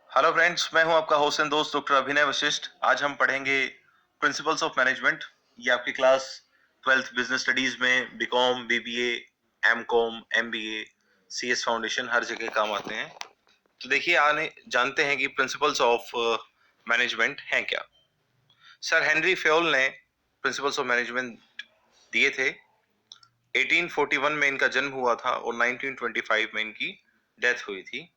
Hello friends, मैं हूं आपका होस्ट एंड दोस्त डॉक्टर अभिनय वशिष्ठ। आज हम पढ़ेंगे प्रिंसिपल्स ऑफ मैनेजमेंट। ये आपकी क्लास 12th बिजनेस स्टडीज में BCom, BBA, MCom, MBA, CS foundation हर जगह काम आते हैं। तो देखिए, आने जानते हैं कि प्रिंसिपल्स ऑफ मैनेजमेंट हैं क्या। सर हेनरी फेयोल ने प्रिंसिपल्स ऑफ मैनेजमेंट दिए थे। 1841 में इनका जन्म हुआ था और 1925 में इनकी डेथ हुई थी।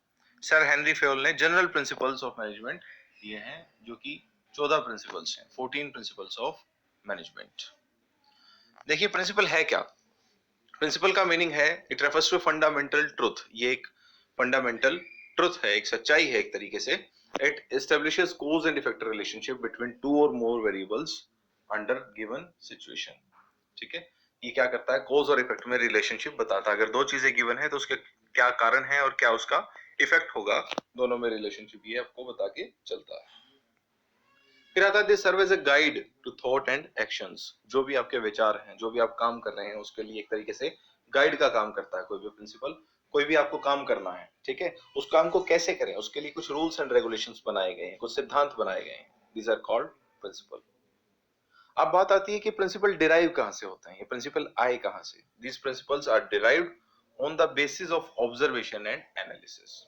सर हेनरी फेयोल ने जनरल प्रिंसिपल्स ऑफ मैनेजमेंट दिए हैं, जो कि 14 प्रिंसिपल्स हैं, 14 प्रिंसिपल्स ऑफ मैनेजमेंट। देखिए, प्रिंसिपल है क्या। प्रिंसिपल का मीनिंग है it refers to fundamental truth. ये एक फंडामेंटल ट्रुथ है, एक सच्चाई है एक तरीके से। It establishes cause and effect relationship between two or more variables under given situation. ठीक है, ये क्या करता है, कॉज और इफेक्ट में रिलेशनशिप बताता है। अगर दो चीजें गिवन है तो उसके क्या कारण है और क्या उसका इफेक्ट होगा, दोनों में रिलेशनशिप ये आपको बता के चलता है। फिर आता है this serve as a guide to thought and actions. जो भी आपके विचार हैं, जो भी आप काम कर रहे हैं, उसके लिए एक तरीके से गाइड का काम करता है कोई भी प्रिंसिपल। कोई भी आपको काम करना है, ठीक है, उस काम को कैसे करें, उसके लिए कुछ रूल्स एंड रेगुलेशंस बनाए गए हैं, कुछ सिद्धांत बनाए गए हैं। These are called principle. अब बात आती है कि प्रिंसिपल डिराइव कहां से होते हैं, ये प्रिंसिपल आए कहां से। These principles are derived on the basis of observation and analysis.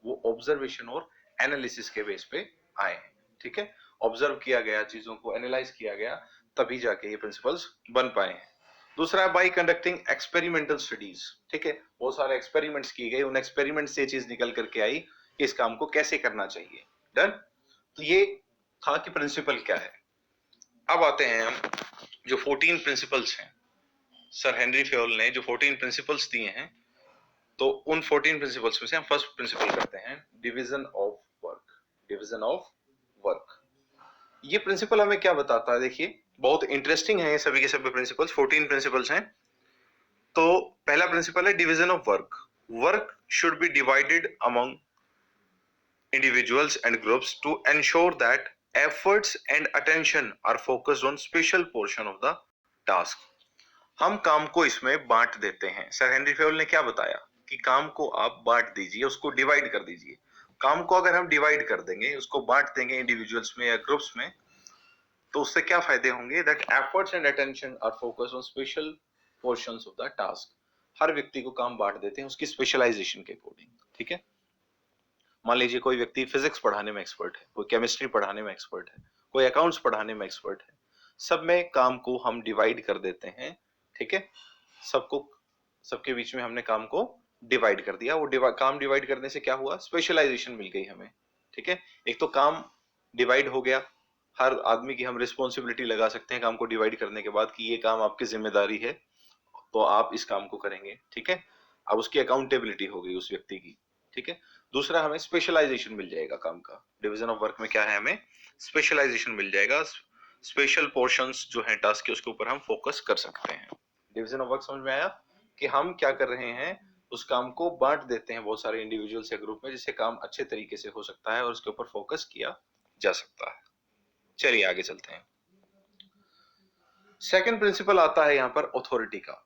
वो ऑब्जर्वेशन और एनालिसिस के बेस पे आए हैं। ठीक है, ऑब्जर्व किया गया, चीजों को एनालाइज किया गया, तभी जाके ये प्रिंसिपल्स बन पाए हैं। दूसरा, बाय कंडक्टिंग एक्सपेरिमेंटल स्टडीज। ठीक है, बहुत सारे एक्सपेरिमेंट्स किए गए, उन एक्सपेरिमेंट से चीज निकल करके आई कि इस काम को कैसे करना चाहिए। डन। तो ये था कि प्रिंसिपल क्या है। अब आते हैं हम जो 14 प्रिंसिपल्स हैं। सर हेनरी फेयोल ने जो 14 प्रिंसिपल्स दिए हैं, तो उन 14 प्रिंसिपल्स में से हम फर्स्ट प्रिंसिपल करते हैं, division of work. Division of work, ये प्रिंसिपल हमें क्या बताता है। देखिए, बहुत इंटरेस्टिंग है ये सभी के सभी प्रिंसिपल्स, 14 प्रिंसिपल्स हैं। तो पहला प्रिंसिपल है division of work. Work should be divided among individuals and groups to ensure that efforts and attention are focused on special portion of the task। हम काम को इसमें बांट देते हैं। सर हेनरी फेयोल ने क्या बताया कि काम को आप बांट दीजिए, उसको डिवाइड कर दीजिए। काम को अगर हम डिवाइड कर देंगे, उसको बांट देंगे इंडिविजुअल्स में या ग्रुप्स में, तो उससे क्या फायदे होंगे, that efforts and attention are focused on special portions of the task. हर व्यक्ति को काम बांट देते हैं उसकी स्पेशलाइजेशन के अकॉर्डिंग। ठीक है, मान लीजिए कोई व्यक्ति फिजिक्स पढ़ाने में एक्सपर्ट है, कोई केमिस्ट्री पढ़ाने में एक्सपर्ट है, कोई अकाउंट्स पढ़ाने में एक्सपर्ट है। सब में काम को हम डिवाइड कर देते हैं। ठीक है, सबको, सबके बीच में हमने काम को डिवाइड कर दिया। वो काम डिवाइड करने से क्या हुआ, स्पेशलाइजेशन मिल गई हमें। ठीक है, एक तो काम डिवाइड हो गया, हर आदमी की हम रिस्पॉन्सिबिलिटी लगा सकते हैं काम को डिवाइड करने के बाद कि ये काम आपकी जिम्मेदारी है, तो आप इस काम को करेंगे। ठीक है, अब उसकी अकाउंटेबिलिटी हो गई उस व्यक्ति की। ठीक है, दूसरा, हमें स्पेशलाइजेशन मिल जाएगा काम का। डिवीजन ऑफ वर्क में क्या है, हमें स्पेशलाइजेशन मिल जाएगा। स्पेशल पोर्शंस जो है टास्क के, उसके ऊपर हम फोकस कर सकते हैं। डिवीजन ऑफ वर्क समझ में आया कि हम क्या कर रहे हैं, उस काम को बांट देते हैं बहुत सारे इंडिविजुअल्स या ग्रुप में, जिससे काम अच्छे तरीके से हो सकता है और उसके ऊपर फोकस किया जा सकता है। चलिए आगे चलते हैं। सेकंड प्रिंसिपल आता है यहाँ पर अथॉरिटी का।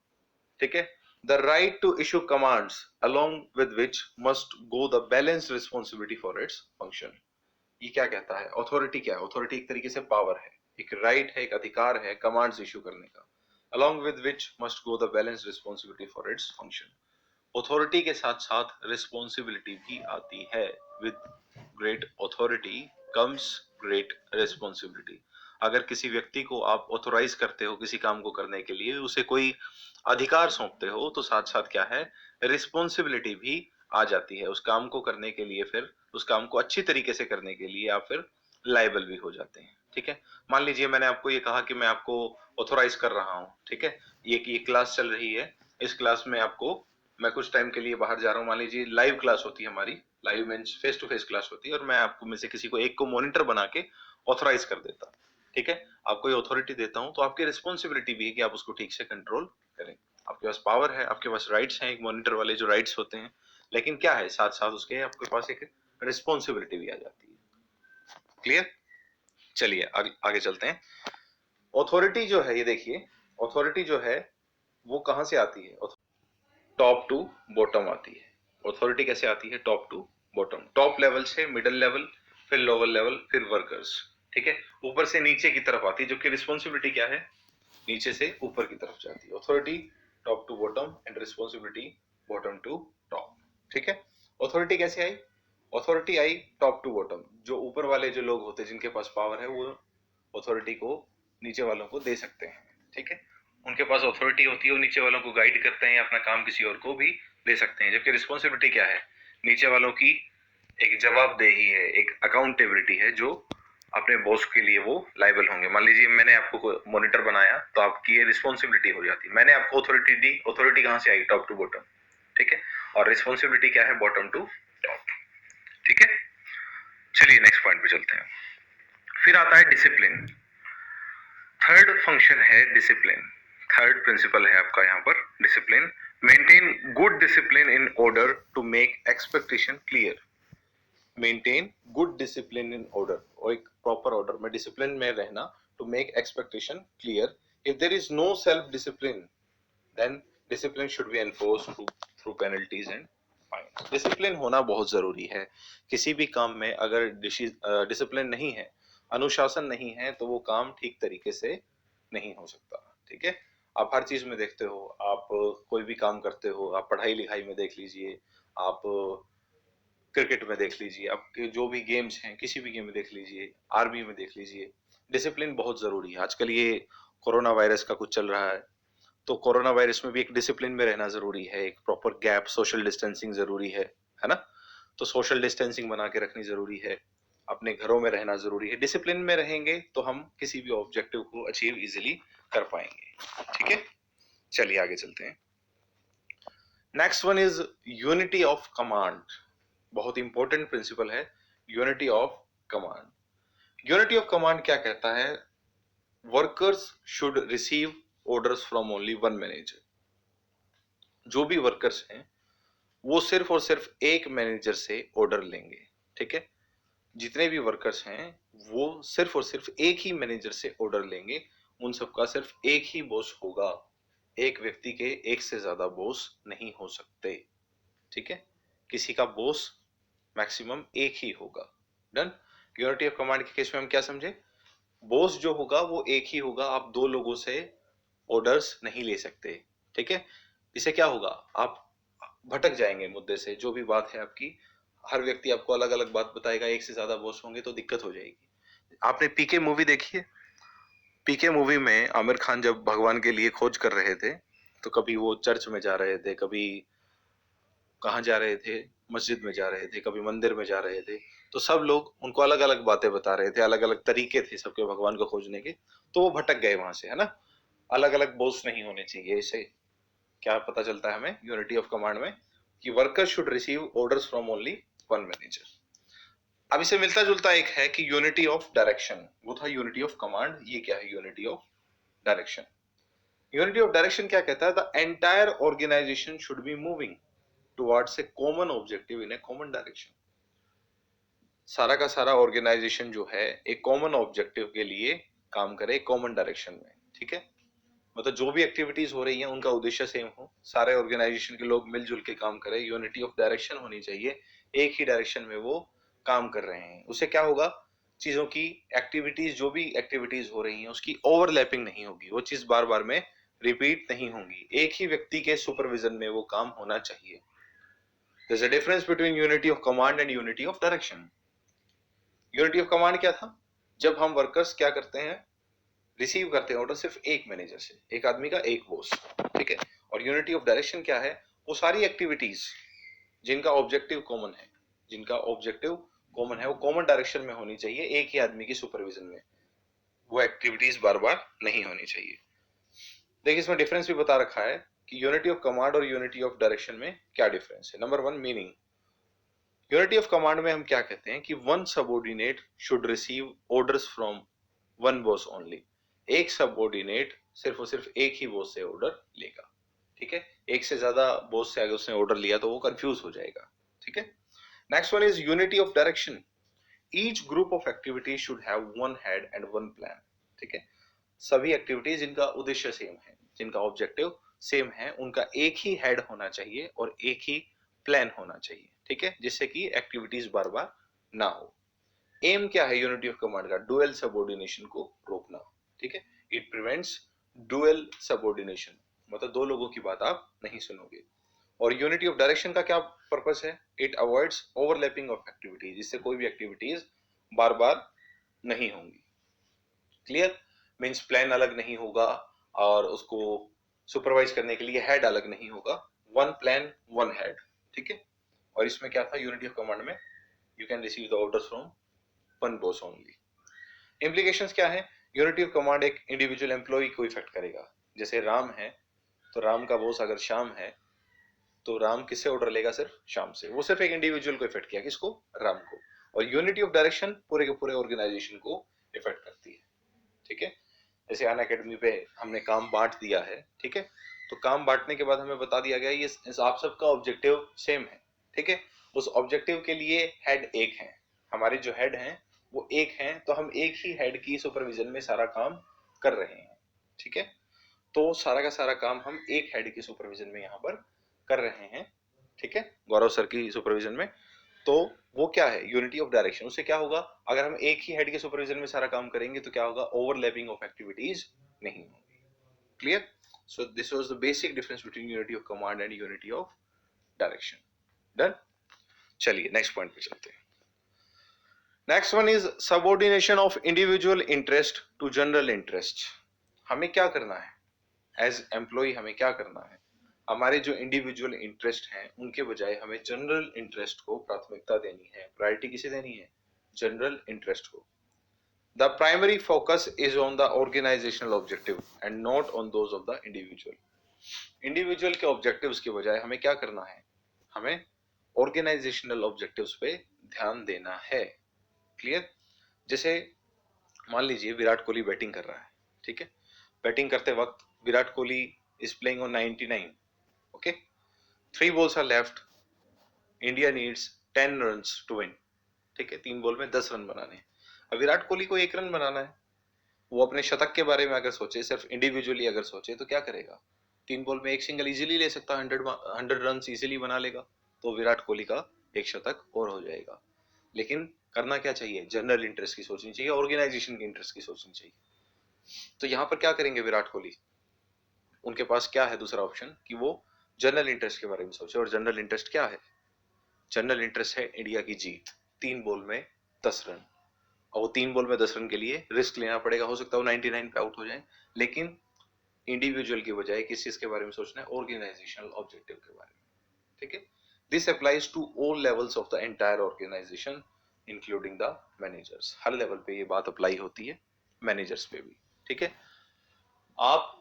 ठीक है, the right to issue commands along with which must go the balance responsibility for its function. ये क्या कहता है, अथॉरिटी क्या है। अथॉरिटी एक तरीके से पावर है, एक राइट है, एक अधिकार है कमांड्स इशू करने का। Along with which must go the balance responsibility for its function. Authority के साथ साथ रिस्पॉन्सिबिलिटी भी आती है। With great authority comes great responsibility. अगर किसी व्यक्ति को आप ऑथोराइज करते हो किसी काम को करने के लिए, उसे कोई अधिकार सौंपते हो, तो साथ साथ क्या है, रिस्पॉन्सिबिलिटी भी आ जाती है उस काम को करने के लिए। फिर उस काम को अच्छी तरीके से करने के लिए आप फिर लाइबल भी हो जाते हैं। ठीक है, मान लीजिए मैंने आपको ये कहा कि मैं आपको ऑथोराइज कर रहा हूँ। ठीक है, ये क्लास चल रही है, इस क्लास में आपको, मैं कुछ टाइम के लिए बाहर जा रहा हूँ, मान लीजिए लाइव क्लास होती है हमारी, live means face to face class होती है, और मैं आपको में से किसी को एक को मॉनिटर बना के ऑथोराइज कर देता। ठीक है, आपको ये अथॉरिटी देता हूं, तो आपकी रिस्पॉन्सिबिलिटी भी है कि आप उसको ठीक से कंट्रोल करें। आपके पास पावर है, आपके पास राइट्स हैं, एक मॉनिटर वाले जो राइट्स होते हैं, लेकिन क्या है, साथ साथ उसके आपके पास एक रिस्पॉन्सिबिलिटी भी आ जाती है। क्लियर। चलिए आगे चलते हैं। अथॉरिटी जो है, ये देखिए, अथॉरिटी जो है वो कहां से आती है, टॉप टू बॉटम आती है। अथॉरिटी कैसे आती है, top to bottom, top level से मिडिल लेवल, फिर लोअर लेवल, फिर वर्कर्स, ठीक है। ऊपर से नीचे की तरफ आती है, जबकि रिस्पॉन्सिबिलिटी क्या है, नीचे से ऊपर की तरफ जाती है। Authority top to bottom and responsibility bottom to top, ठीक है। अथॉरिटी कैसे आई, अथॉरिटी आई टॉप टू बॉटम, जो ऊपर वाले जो लोग होते हैं जिनके पास पावर है वो अथॉरिटी को नीचे वालों को दे सकते हैं, ठीक है। उनके पास अथॉरिटी होती है, वो नीचे वालों को गाइड करते हैं, अपना काम किसी और को भी दे सकते हैं। जबकि रिस्पॉन्सिबिलिटी क्या है, नीचे वालों की एक जवाबदेही है, एक अकाउंटेबिलिटी है, जो अपने बॉस के लिए वो लायबल होंगे। मान लीजिए मैंने आपको मॉनिटर बनाया तो आपकी ये रिस्पॉन्सिबिलिटी हो जाती है। मैंने आपको अथॉरिटी दी, अथॉरिटी कहां से आई, टॉप टू बॉटम, ठीक है। और रिस्पॉन्सिबिलिटी क्या है, बॉटम टू टॉप, ठीक है। चलिए नेक्स्ट पॉइंट पे चलते हैं। फिर आता है डिसिप्लिन। थर्ड फंक्शन है डिसिप्लिन, थर्ड प्रिंसिपल है आपका यहाँ पर discipline. Maintain good discipline in order to make expectation clear. Maintain good discipline in order, और एक प्रॉपर ऑर्डर में डिसिप्लिन में रहना, to make expectation clear. If there is no self discipline then discipline should be enforced through penalties and fine. Discipline होना बहुत जरूरी है किसी भी काम में। अगर डिसिप्लिन नहीं है, अनुशासन नहीं है, तो वो काम ठीक तरीके से नहीं हो सकता, ठीक है। आप हर चीज में देखते हो, आप कोई भी काम करते हो, आप पढ़ाई लिखाई में देख लीजिए, आप क्रिकेट में देख लीजिए, आपके जो भी गेम्स हैं किसी भी गेम में देख लीजिए, आर्मी में देख लीजिए, डिसिप्लिन बहुत जरूरी है। आजकल ये कोरोना वायरस का कुछ चल रहा है, तो कोरोना वायरस में भी एक डिसिप्लिन में रहना जरूरी है, एक प्रॉपर गैप, सोशल डिस्टेंसिंग जरूरी है ना। तो सोशल डिस्टेंसिंग बना के रखनी जरूरी है, अपने घरों में रहना जरूरी है। डिसिप्लिन में रहेंगे तो हम किसी भी ऑब्जेक्टिव को अचीव इजीली कर पाएंगे, ठीक है। चलिए आगे चलते हैं। Next one is unity of command. बहुत इंपॉर्टेंट प्रिंसिपल है unity of command. Unity of command क्या कहता है, workers should receive orders from only one manager. जो भी वर्कर्स हैं वो सिर्फ और सिर्फ एक मैनेजर से ऑर्डर लेंगे, ठीक है। जितने भी वर्कर्स हैं वो सिर्फ और सिर्फ एक ही मैनेजर से ऑर्डर लेंगे। उन सबका सिर्फ एक ही बॉस होगा, एक व्यक्ति के एक से ज्यादा बॉस नहीं हो सकते, ठीक है। किसी का बॉस मैक्सिमम एक ही होगा। डन। यूनिटी ऑफ कमांड के केस में हम क्या समझे, बॉस जो होगा वो एक ही होगा, आप दो लोगों से ऑर्डर्स नहीं ले सकते, ठीक है। इससे क्या होगा, आप भटक जाएंगे मुद्दे से। जो भी बात है आपकी, हर व्यक्ति आपको अलग अलग बात बताएगा, एक से ज्यादा बॉस होंगे तो दिक्कत हो जाएगी। आपने पीके मूवी देखी है, पीके मूवी में आमिर खान जब भगवान के लिए खोज कर रहे थे, तो कभी वो चर्च में जा रहे थे, कभी कहाँ जा रहे थे, मस्जिद में जा रहे थे, कभी मंदिर में जा रहे थे। तो सब लोग उनको अलग अलग बातें बता रहे थे, अलग अलग तरीके थे सबके भगवान को खोजने के, तो वो भटक गए वहां से, है ना। अलग अलग बॉस नहीं होने चाहिए। इससे क्या पता चलता है हमें यूनिटी ऑफ कमांड में, कि worker should receive orders from only one manager. अब इसे मिलता जुलता एक है कि यूनिटी ऑफ डायरेक्शन, वो था यूनिटी ऑफ कमांड, ये क्या है unity of direction. Unity of direction क्या कहता है, the entire organisation should be moving towards a common objective in a common direction. सारा का सारा ऑर्गेनाइजेशन जो है एक कॉमन ऑब्जेक्टिव के लिए काम करे, कॉमन डायरेक्शन में, ठीक है। मतलब जो भी एक्टिविटीज हो रही हैं उनका उद्देश्य सेम हो, सारे ऑर्गेनाइजेशन के लोग मिलजुल के काम करें, यूनिटी ऑफ डायरेक्शन होनी चाहिए, एक ही डायरेक्शन में वो काम कर रहे हैं। उससे क्या होगा, चीजों की एक्टिविटीज, जो भी एक्टिविटीज हो रही हैं उसकी ओवरलैपिंग नहीं होगी, वो चीज बार बार में रिपीट नहीं होंगी, एक ही व्यक्ति के सुपरविजन में वो काम होना चाहिए। There's a difference between unity of command and unity of direction. Unity of command क्या था, जब हम वर्कर्स क्या करते हैं, रिसीव करते हैं ऑर्डर सिर्फ एक मैनेजर से, एक आदमी का एक बॉस, ठीक है। और यूनिटी ऑफ डायरेक्शन क्या है, वो सारी एक्टिविटीज जिनका ऑब्जेक्टिव कॉमन है, जिनका ऑब्जेक्टिव कॉमन है, वो कॉमन डायरेक्शन में होनी चाहिए, एक ही आदमी की सुपरविजन में, वो एक्टिविटीज बार बार नहीं होनी चाहिए। देखिए इसमें डिफरेंस भी बता रखा है कि यूनिटी ऑफ कमांड और यूनिटी ऑफ डायरेक्शन में क्या डिफरेंस है। Number one, meaning. Unity of command में हम क्या कहते हैं कि one subordinate should receive orders from one boss only. एक सबऑर्डिनेट सिर्फ और सिर्फ एक ही बॉस से ऑर्डर लेगा, ठीक है। एक से ज्यादा बॉस से अगर उसने ऑर्डर लिया तो वो कंफ्यूज हो जाएगा, ठीक है। Next one is unity of direction. Each group of activities should have one head and one plan, ठीक है। सभी एक्टिविटीज जिनका उद्देश्य सेम है, जिनका ऑब्जेक्टिव सेम है, उनका एक ही हेड होना चाहिए और एक ही प्लान होना चाहिए, ठीक है, जिससे कि एक्टिविटीज बार बार ना हो। एम क्या है यूनिटी ऑफ कमांड का? डुअल सबऑर्डिनेशन को रोकना, ठीक है। इट प्रिवेंट्स डुअल सबऑर्डिनेशन, मतलब दो लोगों की बात आप नहीं सुनोगे। और यूनिटी ऑफ डायरेक्शन का क्या पर्पस है? It avoids overlapping of activities, जिससे कोई भी एक्टिविटीज बार बार नहीं होंगी। क्लियर? मींस प्लान अलग नहीं होगा और उसको सुपरवाइज करने के लिए हेड अलग नहीं होगा, वन प्लान वन हेड, ठीक है। और इसमें क्या था यूनिटी ऑफ कमांड में? You can receive the orders from one boss only. Implications क्या है? यूनिटी ऑफ कमांड एक इंडिविजुअल एम्प्लॉय को इफेक्ट करेगा। जैसे राम है तो राम का बॉस अगर श्याम है तो राम किससे ऑर्डर लेगा? सिर्फ श्याम से। वो सिर्फ एक इंडिविजुअल को इफेक्ट किया, किसको? राम को। और यूनिटी ऑफ डायरेक्शन पूरे के पूरे ऑर्गेनाइजेशन को इफेक्ट करती है, ठीक है। जैसे अन अकेडमी पे हमने काम बांट दिया है, ठीक है, तो काम बांटने के बाद हमें बता दिया गया ये आप सबका ऑब्जेक्टिव सेम है, ठीक है। उस ऑब्जेक्टिव के लिए हेड एक है, हमारे जो हेड हैं वो एक हैं, तो हम एक ही हेड की सुपरविजन में सारा काम कर रहे हैं, ठीक है। तो सारा का सारा काम हम एक हेड की सुपरविजन में यहाँ पर कर रहे हैं, ठीक है, गौरव सर की सुपरविजन में। तो वो क्या है? Unity of direction. उससे क्या होगा? अगर हम एक ही हेड के सुपरविजन में सारा काम करेंगे तो क्या होगा? ओवरलैपिंग ऑफ एक्टिविटीज नहीं होगी। Clear? So this was the basic difference between unity of command and unity of direction. Done? चलिए नेक्स्ट पॉइंट पे चलते हैं। Next one is subordination of individual interest to general interest. हमें क्या करना है एज एम्प्लॉय? हमें क्या करना है? हमारे जो इंडिविजुअल इंटरेस्ट हैं उनके बजाय हमें जनरल इंटरेस्ट को प्राथमिकता देनी है। प्रायोरिटी किसे देनी है? जनरल इंटरेस्ट को। The primary focus is on the organisational objective and not on those of the individual. Individual के ऑब्जेक्टिव्स के बजाय हमें क्या करना है? हमें ऑर्गेनाइजेशनल ऑब्जेक्टिव्स पे ध्यान देना है। क्लियर? जैसे मान लीजिए विराट कोहली बैटिंग कर रहा है, ठीक है। बैटिंग करते वक्त Virat Kohli is playing on 99, okay. 3 balls are left, India needs 10 runs to win, ठीक है। 3 बॉल में 10 रन बनाने हैं। अब विराट कोहली को 1 रन बनाना है। वो अपने शतक के बारे में अगर सोचे, सिर्फ इंडिविजुअली अगर सोचे तो क्या करेगा? 3 बॉल में एक सिंगल इजीली ले सकता है, 100 रन इजीली बना लेगा, तो विराट कोहली का एक शतक और हो जाएगा। लेकिन करना क्या चाहिए? जनरल इंटरेस्ट की सोचनी चाहिए, ऑर्गेनाइजेशन की इंटरेस्ट की सोचनी चाहिए। तो यहाँ पर क्या करेंगे विराट कोहली? उनके पास क्या है दूसरा ऑप्शन कि वो जनरल इंटरेस्ट के बारे में सोचे। और जनरल इंटरेस्ट क्या है? जनरल इंटरेस्ट है इंडिया की जीत, 3 बॉल में 10 रन। और वो 3 बॉल में 10 रन के लिए रिस्क लेना पड़ेगा, हो सकता है वो 99 पे आउट हो जाए, लेकिन इंडिविजुअल के बजाय किस चीज के बारे में सोचना है? ऑर्गेनाइजेशनल ऑब्जेक्टिव के बारे में, ठीक है। This applies to all levels of the entire organisation including the managers. हर लेवल पे ये बात अप्लाई होती है, मैनेजर्स पे भी, ठीक है। आप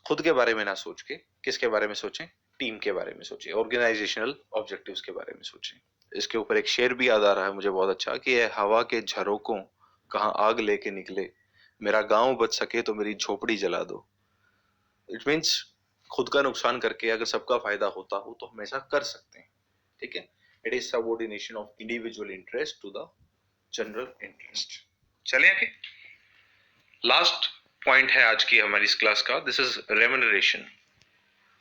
खुद के बारे में ना सोच के किसके बारे में सोचें? टीम के बारे में सोचें, ऑर्गेनाइजेशनल ऑब्जेक्टिव्स के बारे में सोचें। इसके ऊपर एक शेर भी याद आ रहा है मुझे बहुत अच्छा, कि ये हवा के झरोकों कहाँ आग लेके निकले, मेरा गांव बच सके तो मेरी झोपड़ी जला दो। इट मीन्स खुद का नुकसान करके अगर सबका फायदा होता हो तो हमेशा कर सकते हैं, ठीक है। It is subordination of individual interest to the general interest. चले आगे, लास्ट पॉइंट है आज की हमारी इस क्लास का, this is remuneration.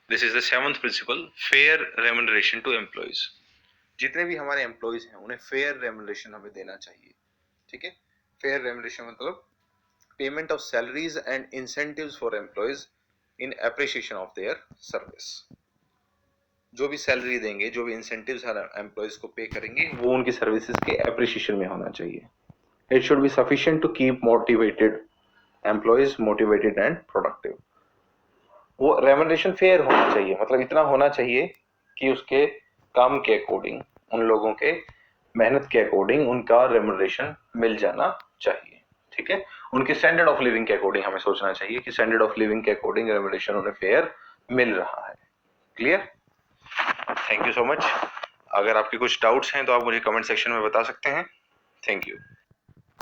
This is the 7th principle, fair remuneration to employees. जितने भी हमारे एम्प्लॉइज हैं उन्हें फेयर रेम्यूनरेशन हमें देना चाहिए, ठीक है। फेयर रेम्यूनरेशन मतलब payment of salaries and incentives for employees in appreciation of their service. जो भी सैलरी देंगे, जो भी इंसेंटिव्स हर एम्प्लॉइज को पे करेंगे, वो उनकी सर्विसेज के एप्रिसिएशन में होना चाहिए। It should be sufficient to keep motivated employees, motivated and productive. वो रेम्यूनरेशन फेयर होना चाहिए, मतलब इतना होना चाहिए कि उसके काम के अकॉर्डिंग, उन लोगों के मेहनत के अकॉर्डिंग उनका रेम्यूनरेशन मिल जाना चाहिए, ठीक है। उनके स्टैंडर्ड ऑफ लिविंग के अकॉर्डिंग हमें सोचना चाहिए कि स्टैंडर्ड ऑफ लिविंग के अकॉर्डिंग रेम्यूनरेशन उन्हें फेयर मिल रहा है। Clear? Thank you so much. अगर आपके कुछ डाउट्स हैं तो आप मुझे कमेंट सेक्शन में बता सकते हैं। Thank you.